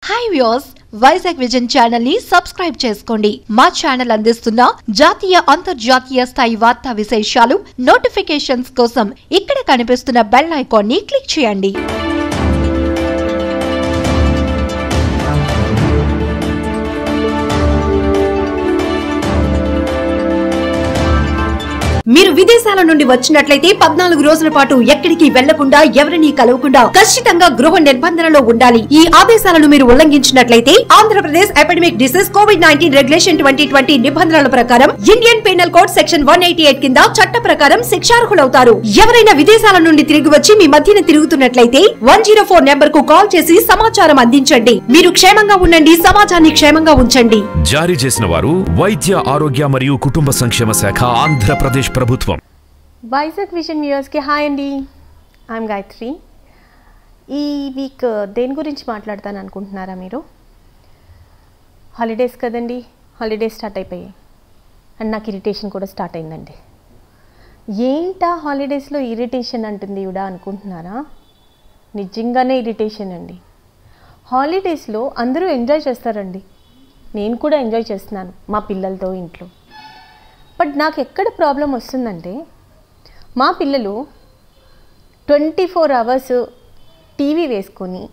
Hi viewers, Vizag vision channel ని subscribe చేసుకోండి. మా ఛానల్ అందిస్తున్న జాతీయ అంతర్జాతీయ స్థాయి వార్తా విశేషాలు నోటిఫికేషన్స్ కోసం ఇక్కడ కనిపిస్తున్న బెల్ ఐకాన్ ని క్లిక్ చేయండి. మీరు విదేశాల నుండి వచ్చినట్లయితే 14 రోజుల పాటు ఎక్కడికి వెళ్లకుండా ఎవరిని కలవకుండా ఖచ్చితంగా గృహ నిర్బంధనలో ఉండాలి. ఈ ఆదేశాలను మీరు ఉల్లంఘించినట్లయితే Andhra Pradesh epidemic disease COVID-19 regulation 2020 నిబంధనల ప్రకారం ఇండియన్ పీనల్ కోడ్ సెక్షన్ 188 కింద చట్ట ప్రకారం శిక్షార్హులవుతారు. ఎవరైనా విదేశాల నుండి తిరిగి వచ్చి మీ మధ్యన తిరుగుతున్నట్లయితే 104 నెంబర్ కు కాల్ చేసి సమాచారం అందించండి. మీరు క్షేమంగా ఉండండి, సమాజాన్ని క్షేమంగా ఉంచండి. జారీ చేసిన వారు వైద్య ఆరోగ్య మరియు కుటుంబ సంక్షేమ శాఖ, ఆంధ్రప్రదేశ్ ప్రభుత్వం. వైజాగ్ విజన్ వ్యూయర్స్కి హాయ్ అండి, ఐఎమ్ గాయత్రి. ఈ వీక్ దేని గురించి మాట్లాడతాను అనుకుంటున్నారా మీరు? హాలిడేస్ కదండి, హాలిడేస్ స్టార్ట్ అయిపోయాయి అండ్ నాకు ఇరిటేషన్ కూడా స్టార్ట్ అయిందండి. ఏంటా హాలిడేస్లో ఇరిటేషన్ అంటుంది ఇవిడ అనుకుంటున్నారా? నిజంగానే ఇరిటేషన్ అండి. హాలిడేస్లో అందరూ ఎంజాయ్ చేస్తారండి, నేను కూడా ఎంజాయ్ చేస్తున్నాను మా పిల్లలతో ఇంట్లో. బట్ నాకు ఎక్కడ ప్రాబ్లం వస్తుందంటే, మా పిల్లలు 24 అవర్స్ టీవీ వేసుకొని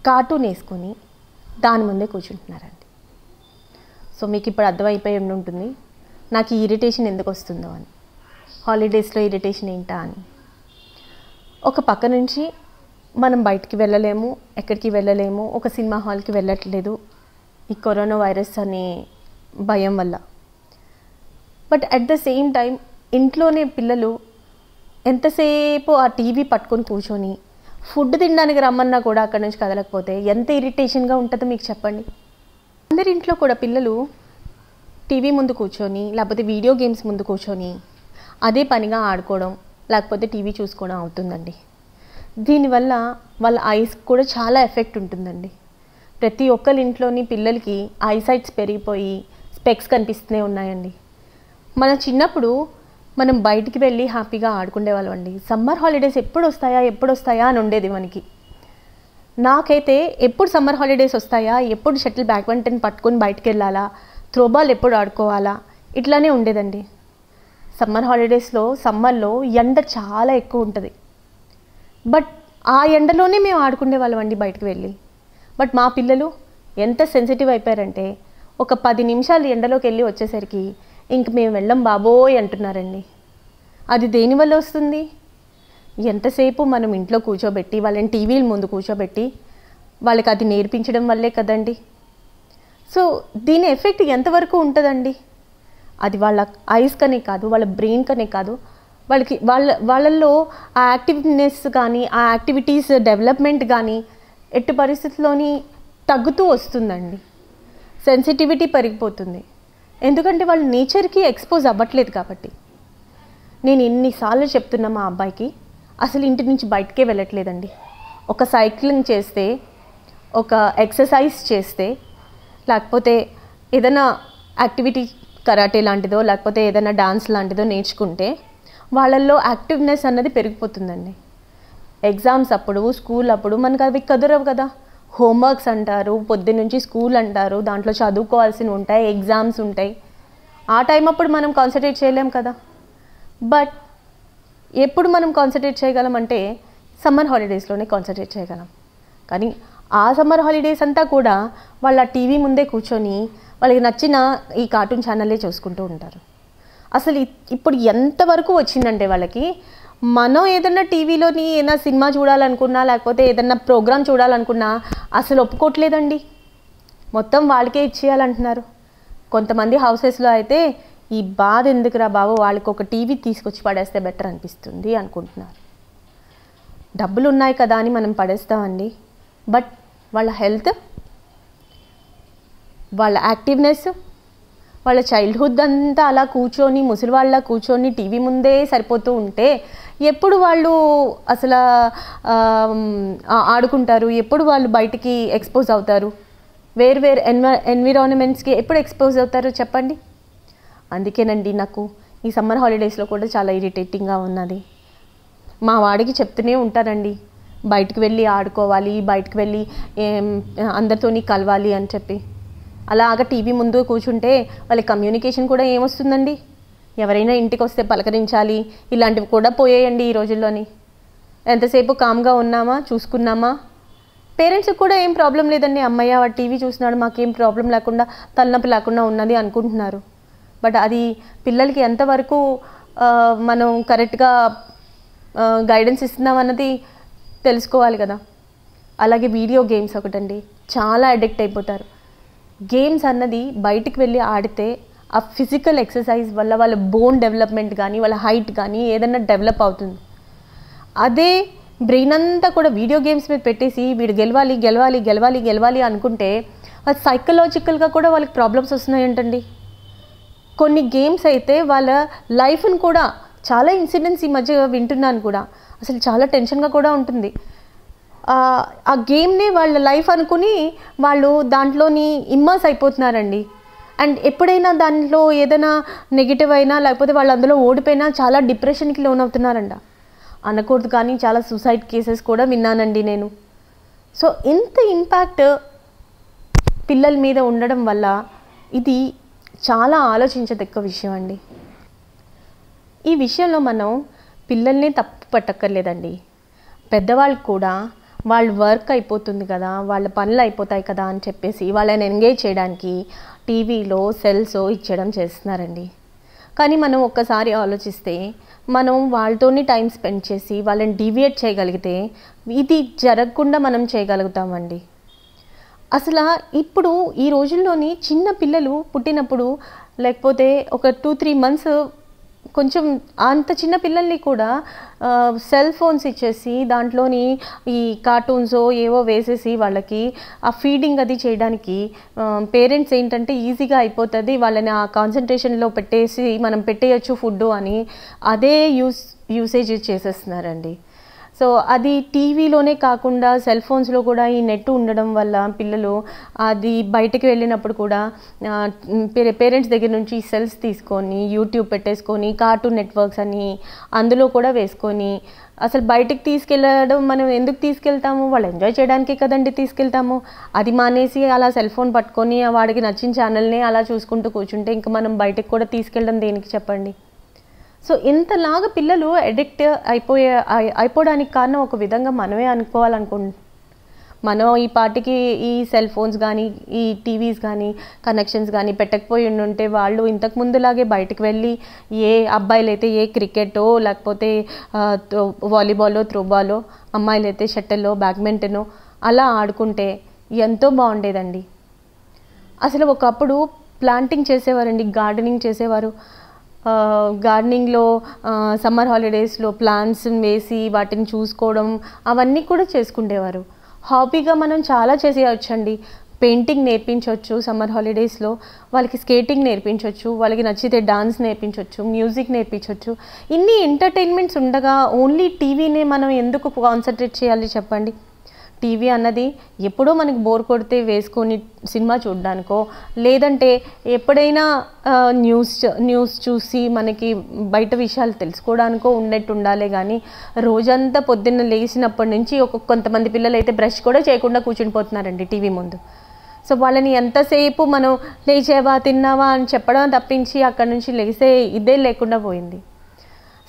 కార్టూన్ వేసుకొని దాని ముందే కూర్చుంటున్నారండి. సో మీకు ఇప్పుడు అర్థమైపోయి ఉంటుంది నాకు ఈ ఇరిటేషన్ ఎందుకు వస్తుందో అని. హాలిడేస్లో ఇరిటేషన్ ఏంటా అని. ఒక పక్క నుంచి మనం బయటికి వెళ్ళలేము, ఎక్కడికి వెళ్ళలేము, ఒక సినిమా హాల్కి వెళ్ళట్లేదు ఈ కరోనా వైరస్ అనే భయం వల్ల. But at the same time ఇంట్లోనే పిల్లలు ఎంతసేపు ఆ టీవీ పట్టుకొని కూర్చొని ఫుడ్ తినడానికి రమ్మన్నా కూడా అక్కడి నుంచి కదలకపోతే ఎంత ఇరిటేషన్గా ఉంటుందో మీకు చెప్పండి. అందరి ఇంట్లో కూడా పిల్లలు టీవీ ముందు కూర్చొని లేకపోతే వీడియో గేమ్స్ ముందు కూర్చొని అదే పనిగా ఆడుకోవడం లేకపోతే టీవీ చూసుకోవడం అవుతుందండి. దీనివల్ల వాళ్ళ ఐస్ కూడా చాలా ఎఫెక్ట్ ఉంటుందండి. ప్రతి ఒక్కరి ఇంట్లోని పిల్లలకి ఐసైట్స్ పెరిగిపోయి స్పెక్స్ కనిపిస్తూనే ఉన్నాయండి. మన చిన్నప్పుడు మనం బయటికి వెళ్ళి హ్యాపీగా ఆడుకునే వాళ్ళం అండి. సమ్మర్ హాలిడేస్ ఎప్పుడు వస్తాయా అని ఉండేది మనకి. నాకైతే ఎప్పుడు సమ్మర్ హాలిడేస్ వస్తాయా, ఎప్పుడు షటిల్ బ్యాడ్మింటన్ పట్టుకొని బయటికి వెళ్ళాలా, త్రోబాల్ ఎప్పుడు ఆడుకోవాలా, ఇట్లానే ఉండేదండి. సమ్మర్ హాలిడేస్లో సమ్మర్లో ఎండ చాలా ఎక్కువ ఉంటుంది. బట్ ఆ ఎండలోనే మేము ఆడుకునే వాళ్ళం అండి బయటకు వెళ్ళి. బట్ మా పిల్లలు ఎంత సెన్సిటివ్ అయిపోయారంటే ఒక 10 నిమిషాలు ఎండలోకి వెళ్ళి వచ్చేసరికి ఇంక మేము వెళ్ళం బాబోయ్ అంటున్నారండి. అది దేనివల్ల వస్తుంది? ఎంతసేపు మనం ఇంట్లో కూర్చోబెట్టి వాళ్ళని టీవీల ముందు కూర్చోబెట్టి వాళ్ళకి అది నేర్పించడం వల్లే కదండి. సో దీని ఎఫెక్ట్ ఎంతవరకు ఉంటుందండి? అది వాళ్ళ ఐస్ కనే కాదు, వాళ్ళ బ్రెయిన్ కనే కాదు, వాళ్ళల్లో ఆ యాక్టివ్నెస్ కానీ ఆ యాక్టివిటీస్ డెవలప్మెంట్ కానీ ఎట్టి పరిస్థితుల్లోని తగ్గుతూ వస్తుందండి. సెన్సిటివిటీ పెరిగిపోతుంది. ఎందుకంటే వాళ్ళు నేచర్కి ఎక్స్పోజ్ అవ్వట్లేదు కాబట్టి. నేను ఎన్నిసార్లు చెప్తున్నా మా అబ్బాయికి అసలు ఇంటి నుంచి బయటకే వెళ్ళట్లేదండి. ఒక సైక్లింగ్ చేస్తే, ఒక ఎక్సర్సైజ్ చేస్తే, లేకపోతే ఏదైనా యాక్టివిటీ కరాటే లాంటిదో లేకపోతే ఏదైనా డాన్స్ లాంటిదో నేర్చుకుంటే వాళ్ళల్లో యాక్టివ్నెస్ అన్నది పెరిగిపోతుందండి. ఎగ్జామ్స్ అప్పుడు, స్కూల్ అప్పుడు మనకు అవి కుదరవు కదా. హోంవర్క్స్ అంటారు, పొద్దున్నుంచి స్కూల్ అంటారు, దాంట్లో చదువుకోవాల్సినవి ఉంటాయి, ఎగ్జామ్స్ ఉంటాయి. ఆ టైం అప్పుడు మనం కాన్సన్ట్రేట్ చేయలేం కదా. బట్ ఎప్పుడు మనం కాన్సన్ట్రేట్ చేయగలం అంటే సమ్మర్ హాలిడేస్లోనే కాన్సన్ట్రేట్ చేయగలం. కానీ ఆ సమ్మర్ హాలిడేస్ అంతా కూడా వాళ్ళ టీవీ ముందే కూర్చొని వాళ్ళకి నచ్చిన ఈ కార్టూన్ ఛానల్లే చూసుకుంటూ ఉంటారు. అసలు ఇప్పుడు ఎంతవరకు వచ్చిందంటే వాళ్ళకి, మనం ఏదన్నా టీవీలోని ఏదైనా సినిమా చూడాలనుకున్నా లేకపోతే ఏదన్నా ప్రోగ్రామ్ చూడాలనుకున్నా అసలు ఒప్పుకోవట్లేదండి. మొత్తం వాళ్ళకే ఇచ్చేయాలంటున్నారు. కొంతమంది హౌసెస్లో అయితే ఈ బాధ ఎందుకురా బాబు, వాళ్ళకి ఒక టీవీ తీసుకొచ్చి పడేస్తే బెటర్ అనిపిస్తుంది అనుకుంటున్నారు. డబ్బులు ఉన్నాయి కదా అని మనం పడేస్తామండి. బట్ వాళ్ళ హెల్త్, వాళ్ళ యాక్టివ్నెస్, వాళ్ళ చైల్డ్హుడ్ అంతా అలా కూర్చొని ముసలివాళ్ళ కూర్చొని టీవీ ముందే సరిపోతూ ఉంటే ఎప్పుడు వాళ్ళు అసలు ఆడుకుంటారు? ఎప్పుడు వాళ్ళు బయటికి ఎక్స్పోజ్ అవుతారు? వేరు ఎన్విరాన్మెంట్స్కి ఎప్పుడు ఎక్స్పోజ్ అవుతారో చెప్పండి. అందుకేనండి నాకు ఈ సమ్మర్ హాలిడేస్లో కూడా చాలా ఇరిటేటింగ్గా ఉన్నది. మా వాడికి చెప్తూనే ఉంటారండి, బయటకు వెళ్ళి ఆడుకోవాలి, బయటకు వెళ్ళి అందరితోని కలవాలి అని చెప్పి. అలాగా టీవీ ముందు కూర్చుంటే వాళ్ళ కమ్యూనికేషన్ కూడా ఏమొస్తుందండి? ఎవరైనా ఇంటికి వస్తే పలకరించాలి, ఇలాంటివి కూడా పోయాయండి ఈ రోజుల్లోని. ఎంతసేపు కామ్గా ఉన్నామా, చూసుకున్నామా. పేరెంట్స్కి కూడా ఏం ప్రాబ్లం లేదండి, అమ్మయ్య వాడు టీవీ చూస్తున్నాడు, మాకేం ప్రాబ్లం లేకుండా తలనొప్పి లేకుండా ఉన్నది అనుకుంటున్నారు. బట్ అది పిల్లలకి ఎంతవరకు మనం కరెక్ట్గా గైడెన్స్ ఇస్తున్నాం అన్నది తెలుసుకోవాలి కదా. అలాగే వీడియో గేమ్స్ ఒకటండి, చాలా అడిక్ట్ అయిపోతారు. గేమ్స్ అన్నది బయటికి వెళ్ళి ఆడితే ఆ ఫిజికల్ ఎక్సర్సైజ్ వల్ల వాళ్ళ బోన్ డెవలప్మెంట్ కానీ వాళ్ళ హైట్ కానీ ఏదన్నా డెవలప్ అవుతుంది. అదే బ్రెయిన్ అంతా కూడా వీడియో గేమ్స్ మీద పెట్టేసి వీడు గెలవాలి గెలవాలి గెలవాలి గెలవాలి అనుకుంటే అది సైకలాజికల్గా కూడా వాళ్ళకి ప్రాబ్లమ్స్ వస్తున్నాయంటండి. కొన్ని గేమ్స్ అయితే వాళ్ళ లైఫ్ని కూడా, చాలా ఇన్సిడెంట్స్ ఈ మధ్య వింటున్నాను కూడా, అసలు చాలా టెన్షన్గా కూడా ఉంటుంది. ఆ గేమ్ని వాళ్ళ లైఫ్ అనుకుని వాళ్ళు దాంట్లోని ఇమ్మర్స్ అయిపోతున్నారండి. అండ్ ఎప్పుడైనా దాంట్లో ఏదైనా నెగిటివ్ అయినా లేకపోతే వాళ్ళు అందులో ఓడిపోయినా చాలా డిప్రెషన్కి లోన్ అవుతున్నారంట. అనకూడదు కానీ చాలా సూసైడ్ కేసెస్ కూడా విన్నానండి నేను. సో ఇంత ఇంపాక్ట్ పిల్లల మీద ఉండడం వల్ల ఇది చాలా ఆలోచించదగ్గ విషయం అండి. ఈ విషయంలో మనం పిల్లల్ని తప్పు పట్టక్కర్లేదండి. పెద్దవాళ్ళు కూడా వాళ్ళు వర్క్ అయిపోతుంది కదా, వాళ్ళ పనులు అయిపోతాయి కదా అని చెప్పేసి వాళ్ళని ఎంగేజ్ చేయడానికి టీవీలో సెల్స్ ఇచ్చడం చేస్తున్నారండి. కానీ మనం ఒక్కసారి ఆలోచిస్తే మనం వాళ్ళతోని టైం స్పెండ్ చేసి వాళ్ళని డివియేట్ చేయగలిగితే ఇది జరగకుండా మనం చేయగలుగుతామండి. అసలు ఇప్పుడు ఈ రోజుల్లోని చిన్న పిల్లలు పుట్టినప్పుడు లేకపోతే ఒక 2-3 months కొంచెం అంత చిన్న పిల్లల్ని కూడా సెల్ ఫోన్స్ ఇచ్చేసి దాంట్లోని ఈ కార్టూన్స్ ఏవో వేసేసి వాళ్ళకి ఆ ఫీడింగ్ అది చేయడానికి పేరెంట్స్ ఏంటంటే ఈజీగా అయిపోతుంది, వాళ్ళని ఆ కాన్సన్ట్రేషన్లో పెట్టేసి మనం పెట్టేయచ్చు ఫుడ్ అని అదే యూసేజ్ చేసేస్తున్నారండి. సో అది టీవీలోనే కాకుండా సెల్ ఫోన్స్లో కూడా ఈ నెట్ ఉండడం వల్ల పిల్లలు అది బయటకు వెళ్ళినప్పుడు కూడా పేరెంట్స్ దగ్గర నుంచి సెల్స్ తీసుకొని యూట్యూబ్ పెట్టేసుకొని కార్టూన్ నెట్వర్క్స్ అని అందులో కూడా వేసుకొని అసలు బయటికి తీసుకెళ్ళడం మనం ఎందుకు తీసుకెళ్తాము? వాళ్ళు ఎంజాయ్ చేయడానికే కదండి తీసుకెళ్తాము. అది మానేసి అలా సెల్ ఫోన్ పట్టుకొని వాడికి నచ్చిన ఛానల్ని అలా చూసుకుంటూ కూర్చుంటే ఇంకా మనం బయటకు కూడా తీసుకెళ్ళడం దేనికి చెప్పండి? సో ఇంతలాగా పిల్లలు అడిక్ట్ అయిపోవడానికి కారణం ఒక విధంగా మనమే మనం ఈ పార్టీకి ఈ సెల్ ఫోన్స్ కానీ ఈ టీవీస్ కానీ కనెక్షన్స్ కానీ పెట్టకపోయి ఉంటే వాళ్ళు ఇంతకు ముందులాగే బయటకు వెళ్ళి ఏ అబ్బాయిలు అయితే ఏ క్రికెటో లేకపోతే వాలీబాలో త్రోబాలో, అమ్మాయిలు అయితే షటిల్లో బ్యాడ్మింటనో అలా ఆడుకుంటే ఎంతో బాగుండేదండి. అసలు ఒకప్పుడు ప్లాంటింగ్ చేసేవారండి, గార్డెనింగ్ చేసేవారు. గార్డెనింగ్లో సమ్మర్ హాలిడేస్లో ప్లాంట్స్ వేసి వాటిని చూసుకోవడం అవన్నీ కూడా చేసుకుండేవారు. హాబీగా మనం చాలా చేసేయచ్చండి. పెయింటింగ్ నేర్పించవచ్చు సమ్మర్ హాలిడేస్లో, వాళ్ళకి స్కేటింగ్ నేర్పించవచ్చు, వాళ్ళకి నచ్చితే డాన్స్ నేర్పించవచ్చు, మ్యూజిక్ నేర్పించవచ్చు. ఇన్ని ఎంటర్టైన్మెంట్స్ ఉండగా ఓన్లీ టీవీనే మనం ఎందుకు కాన్సన్ట్రేట్ చేయాలి చెప్పండి? టీవీ అన్నది ఎప్పుడో మనకి బోర్ కొడితే వేసుకొని సినిమా చూడడానికో లేదంటే ఎప్పుడైనా న్యూస్ చూసి మనకి బయట విషయాలు తెలుసుకోవడానికో ఉన్నట్టు ఉండాలి. కానీ రోజంతా పొద్దున్న లేచినప్పటి నుంచి కొంతమంది పిల్లలు అయితే బ్రష్ కూడా చేయకుండా కూర్చుని పోతున్నారండి టీవీ ముందు. సో వాళ్ళని ఎంతసేపు మనం లేచేవా తిన్నావా అని చెప్పడం తప్పించి అక్కడి నుంచి లేసే ఇదే లేకుండా పోయింది.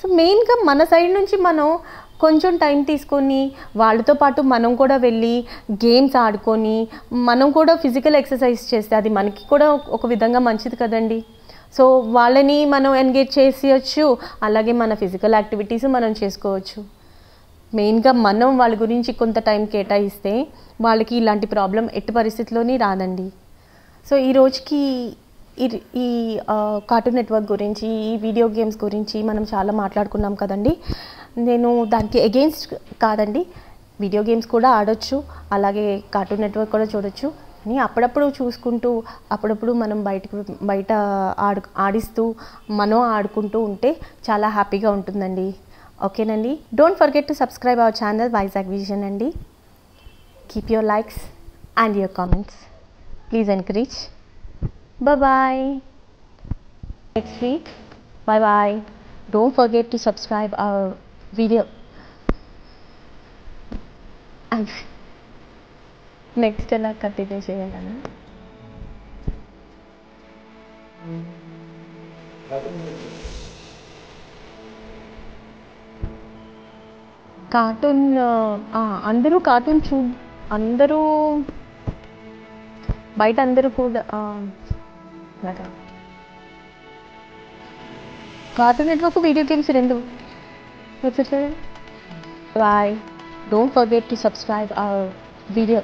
సో మెయిన్గా మన సైడ్ నుంచి మనం కొంచెం టైం తీసుకొని వాళ్ళతో పాటు మనం కూడా వెళ్ళి గేమ్స్ ఆడుకొని మనం కూడా ఫిజికల్ ఎక్సర్సైజ్ చేస్తే అది మనకి కూడా ఒక విధంగా మంచిది కదండి. సో వాళ్ళని మనం ఎంగేజ్ చేసేయచ్చు, అలాగే మన ఫిజికల్ యాక్టివిటీస్ మనం చేసుకోవచ్చు. మెయిన్గా మనం వాళ్ళ గురించి కొంత టైం కేటాయిస్తే వాళ్ళకి ఇలాంటి ప్రాబ్లం ఎట్టి పరిస్థితిలోని రాదండి. సో ఈ రోజుకి ఈ కార్టూన్ నెట్వర్క్ గురించి, ఈ వీడియో గేమ్స్ గురించి మనం చాలా మాట్లాడుకున్నాం కదండి. నేను దానికి అగెయిన్స్ట్ కాదండి, వీడియో గేమ్స్ కూడా ఆడొచ్చు, అలాగే కార్టూన్ నెట్వర్క్ కూడా చూడొచ్చు. కానీ అప్పుడప్పుడు చూసుకుంటూ అప్పుడప్పుడు మనం బయట ఆడిస్తూ మనం ఆడుకుంటూ ఉంటే చాలా హ్యాపీగా ఉంటుందండి. ఓకేనండి, don't forget to subscribe our channel Vizag vision అండి. Keep your likes and your comments, please encourage. Bye-bye. Next week. Bye-bye. Don't forget to subscribe our video. అది నెక్స్ట్ ఎలా కంటిన్యూ చేయాలని కార్టూన్ అందరూ కార్టూన్ అందరూ బయట అందరూ కూడా కార్టూన్ నెట్వర్క్ వీడియో గేమ్స్ రెండు bye don't forget to subscribe our video.